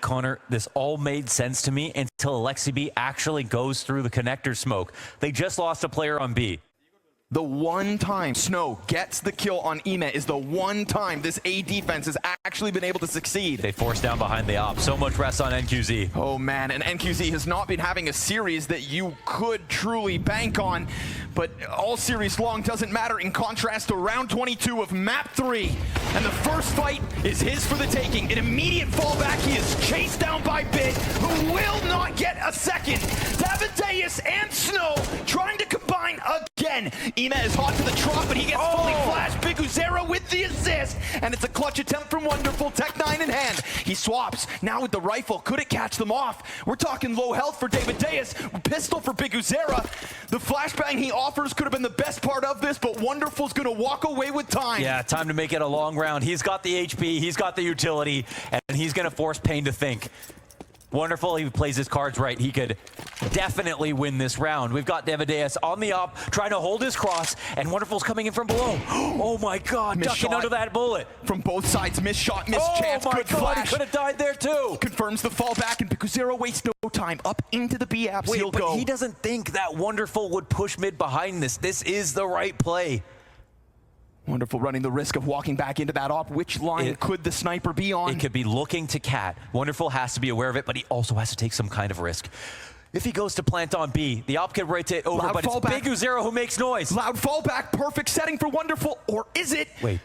Connor, this all made sense to me until Alexi B actually goes through the connector smoke. They just lost a player on B. The one time Snow gets the kill on Ime is the one time this A defense has actually been able to succeed. They force down behind the op. So much rest on NQZ. Oh man, and NQZ has not been having a series that you could truly bank on, but all series long doesn't matter in contrast to round 22 of map 3. And the first fight is his for the taking. An immediate fallback, he is chased down by Bit, who will not get a second. Davideus and Snow trying to combine again. Ime is hot to the trough, but he gets fully flashed. Big Uzera with the assist, and it's a clutch attempt from Wonderful. Tech 9 in hand. He swaps, now with the rifle. Could it catch them off? We're talking low health for Davideus. Pistol for Big Uzera. The flashbang he offers could have been the best part of this, but Wonderful's gonna walk away with time. Yeah, time to make it a long round. He's got the HP, he's got the utility, and he's gonna force Pain to think. Wonderful, he plays his cards right. He could definitely win this round. We've got Davideus on the op, trying to hold his cross, and Wonderful's coming in from below. Oh my God, ducking under that bullet. From both sides, missed shot, missed chance, good flash. He could have died there too. Confirms the fallback, and Bikuzero wastes no time. Up into the B apps, he'll go. He doesn't think that Wonderful would push mid behind this. This is the right play. Wonderful running the risk of walking back into that op. Which line could the sniper be on? It could be looking to Cat. Wonderful has to be aware of it, but he also has to take some kind of risk. If he goes to plant on B, the op could rotate over, but it's Big Uzera who makes noise. Loud fallback, perfect setting for Wonderful, or is it? Wait,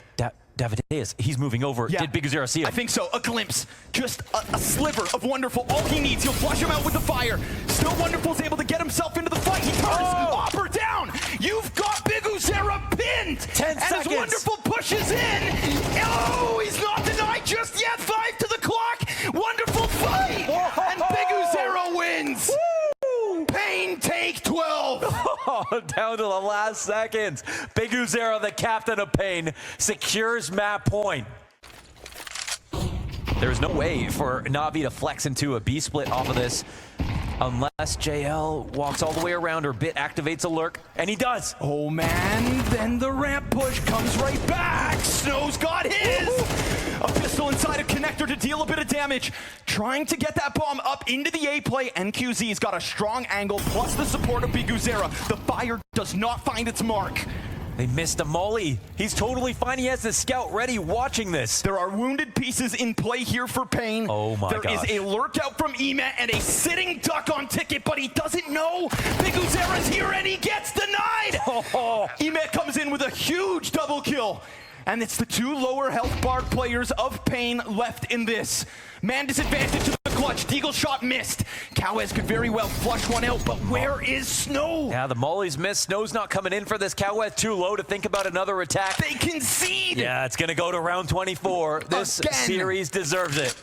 Davideus, he's moving over. Yeah, did Big Uzera see him? I think so, a glimpse. Just a sliver of Wonderful, all he needs. He'll flush him out with the fire. Still Wonderful's able to get himself into the fight. He turns, Opper down. You've got Big Uzera pinned. 10 seconds. And as Wonderful pushes in, oh, he's not denied just yet. 5 to the clock. Wonderful fight. Whoa. And Big Uzera wins. Woo. Pain take 12. Down to the last seconds. Big Uzera, the captain of Pain, secures map point. There's no way for Na'Vi to flex into a B split off of this unless JL walks all the way around or Bit activates a lurk, and he does. Oh man, then the ramp push comes right back. Snow's got his. A pistol inside a connector to deal a bit of damage. Trying to get that bomb up into the A play. NQZ's got a strong angle, plus the support of Big Uzera. The fire does not find its mark. They missed a molly. He's totally fine. He has the scout ready watching this. There are wounded pieces in play here for Pain. Oh my God. There is a lurk out from Ime and a sitting duck on Ticket, but he doesn't know Big Uzera's here and he gets denied. Ime comes in with a huge double kill. And it's the two lower health bar players of Pain left in this. Man disadvantage to the clutch. Deagle shot missed. Cowes could very well flush one out, but where is Snow? Yeah, the molly's missed. Snow's not coming in for this. Cowes too low to think about another attack. They concede. Yeah, it's going to go to round 24. This series deserves it.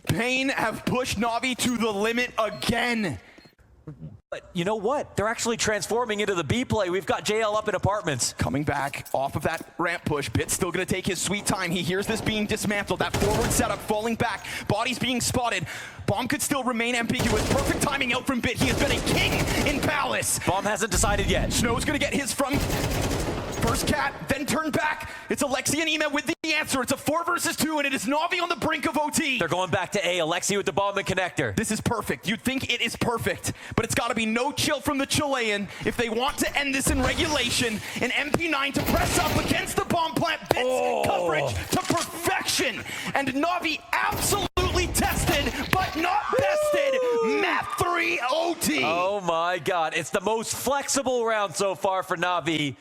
Pain have pushed Na'Vi to the limit again. But you know what? They're actually transforming into the B play. We've got JL up in apartments. Coming back off of that ramp push. Bit's still going to take his sweet time. He hears this being dismantled. That forward setup falling back. Bodies being spotted. Bomb could still remain ambiguous. Perfect timing out from Bit. He has been a king in Palace. Bomb hasn't decided yet. Snow's going to get his from first Cat, then turn back. It's Alexi and Ime with the answer. It's a 4 versus 2, and it is Na'Vi on the brink of OT. They're going back to A. Alexi with the bomb and connector. This is perfect. You'd think it is perfect, but it's got to be no chill from the Chilean if they want to end this in regulation. An MP9 to press up against the bomb plant. Bits coverage to perfection. And Na'Vi absolutely tested, but not bested. Map 3 OT. Oh my God. It's the most flexible round so far for Na'Vi.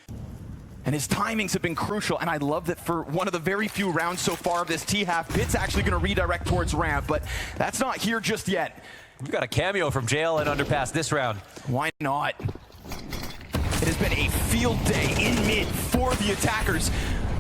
And his timings have been crucial, and I love that for one of the very few rounds so far of this T-half, Bit's actually going to redirect towards ramp, but that's not here just yet. We've got a cameo from JL and Underpass this round. Why not? It has been a field day in mid for the attackers.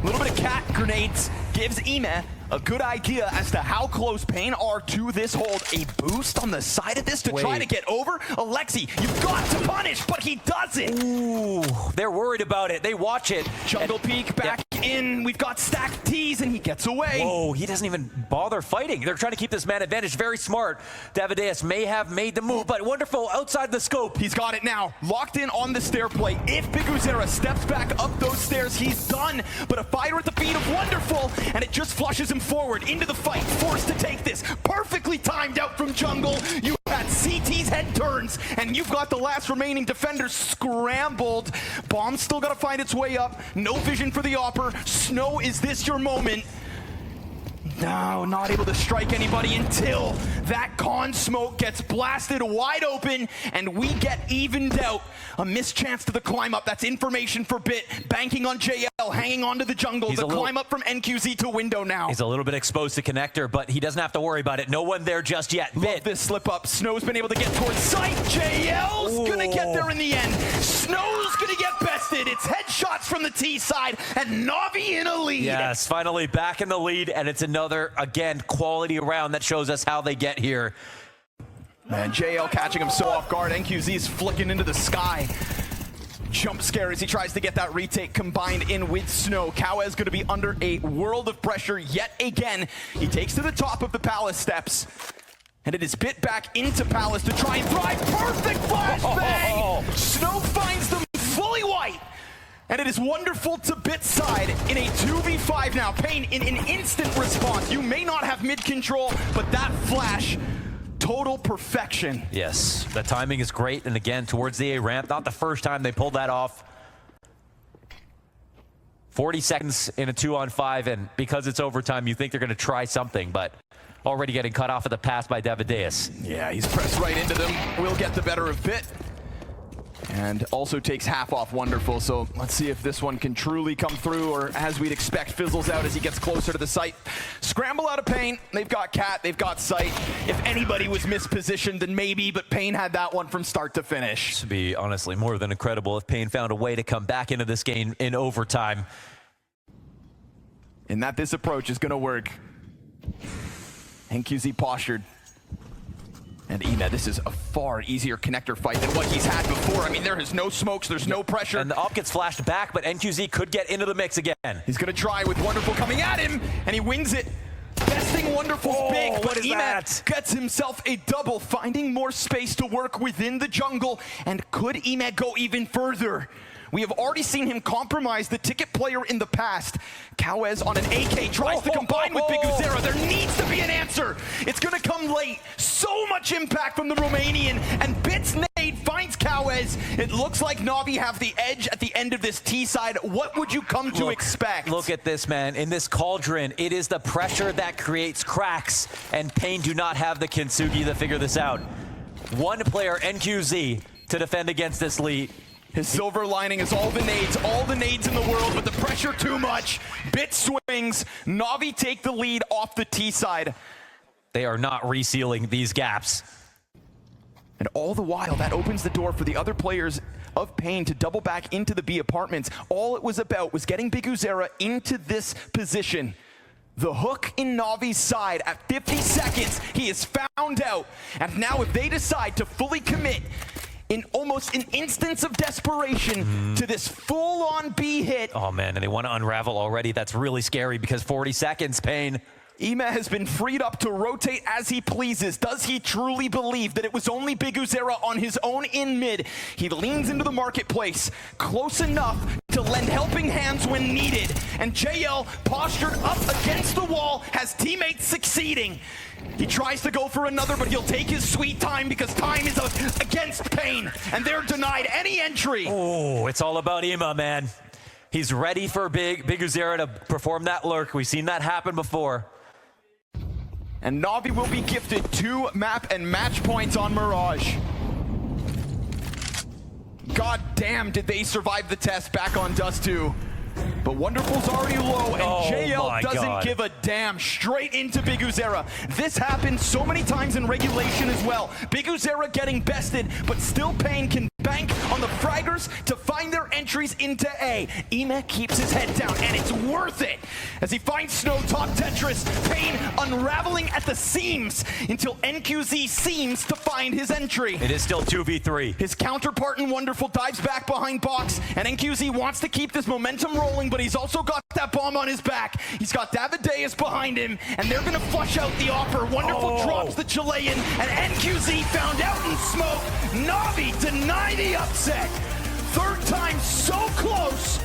A little bit of cat grenades gives Ime a good idea as to how close Pain are to this hold. A boost on the side of this to try to get over. Alexi, you've got to punish, but he doesn't. Ooh, they're worried about it. They watch it. Jungle peek back back in. We've got stacked T's, and he gets away. Whoa, he doesn't even bother fighting. They're trying to keep this man advantage. Very smart. Davideus may have made the move, but Wonderful outside the scope. He's got it now, locked in on the stair plate. If Biguzera steps back up those stairs, he's done. But a fire at the feet of Wonderful, and it just flushes him forward into the fight, forced to take this. Perfectly timed out from jungle. You had CT's head turns, and you've got the last remaining defenders scrambled. Bomb's still got to find its way up. No vision for the Opper. Snow, is this your moment? No, not able to strike anybody until that con smoke gets blasted wide open and we get evened out. A missed chance to the climb up. That's information for Bit. Banking on JL, hanging onto the jungle. The climb up from NQZ to window now. He's a little bit exposed to connector, but he doesn't have to worry about it. No one there just yet. Love this slip up. Snow's been able to get towards sight. JL's gonna get there in the end. Snow's gonna get bested. It's headshots from the T side and Na'Vi in a lead. Yes, finally back in the lead, and it's another, again, quality round that shows us how they get here. Man, JL catching him so off guard. NQZ is flicking into the sky. Jump scare as he tries to get that retake combined in with Snow. Kawez going to be under a world of pressure yet again. He takes to the top of the Palace steps. And it is Bit back into Palace to try and thrive. Perfect flashbang! Snow finds them fully white. And it is Wonderful to Bit's side in a 2v5 now. Pain in an instant response. You may not have mid control, but that flash, total perfection. Yes, the timing is great. And again, towards the A ramp, not the first time they pulled that off. 40 seconds in a 2-on-5, and because it's overtime, you think they're going to try something, but already getting cut off at the pass by Davideus. Yeah, he's pressed right into them. Will get the better of Bit. And also takes half off Wonderful, so let's see if this one can truly come through, or as we'd expect, fizzles out as he gets closer to the site. Scramble out of Pain. They've got Cat, they've got Sight. If anybody was mispositioned, then maybe, but Pain had that one from start to finish. This would be honestly more than incredible if Pain found a way to come back into this game in overtime. And that this approach is going to work. NQZ postured. And Ema, this is a far easier connector fight than what he's had before. I mean, there is no smokes, there's no pressure. And the op gets flashed back, but NQZ could get into the mix again. He's gonna try with Wonderful coming at him, and he wins it. Besting Wonderful's big, but Ema gets himself a double, finding more space to work within the jungle. And could Ema go even further? We have already seen him compromise the ticket player in the past. Kawez on an AK tries to combine with Biguzera. There needs to be an answer. It's going to come late. So much impact from the Romanian. And Bit's nade finds Kawez. It looks like Na'Vi have the edge at the end of this T side. What would you come to expect? Look at this, man. In this cauldron, it is the pressure that creates cracks. And Pain do not have the Kintsugi to figure this out. One player, NQZ, to defend against this lead. His silver lining is all the nades in the world, but the pressure too much. Bit swings, Na'Vi take the lead off the T side. They are not resealing these gaps. And all the while, that opens the door for the other players of Pain to double back into the B apartments. All it was about was getting Biguzera into this position. The hook in Na'Vi's side at 50 seconds, he is found out. And now if they decide to fully commit in almost an instance of desperation to this full-on B hit. Oh man, and they want to unravel already. That's really scary because 40 seconds, Pain. Ema has been freed up to rotate as he pleases. Does he truly believe that it was only Biguzera on his own in mid? He leans into the marketplace, close enough to lend helping hands when needed. And JL, postured up against the wall, has teammates succeeding. He tries to go for another, but he'll take his sweet time because time is against Pain, and they're denied any entry. Oh, it's all about Ema, man. He's ready for Biguzera to perform that lurk. We've seen that happen before. And Na'Vi will be gifted 2 map and match points on Mirage. God damn, did they survive the test back on Dust 2. But Wonderful's already low, and JL doesn't give a damn. Straight into Biguzera. This happened so many times in regulation as well. Biguzera getting bested, but still Pain can bank on the fraggers to find their entries into A. Ema keeps his head down, and it's worth it. As he finds Snow top Tetris, Pain unraveling at the seams until NQZ seems to find his entry. It is still 2v3. His counterpart in Wonderful dives back behind box, and NQZ wants to keep this momentum rolling, but but he's also got that bomb on his back. He's got Davideus behind him, and they're gonna flush out the offer. Wonderful drops the Chilean, and NQZ found out in smoke. Navi deny the upset. Third time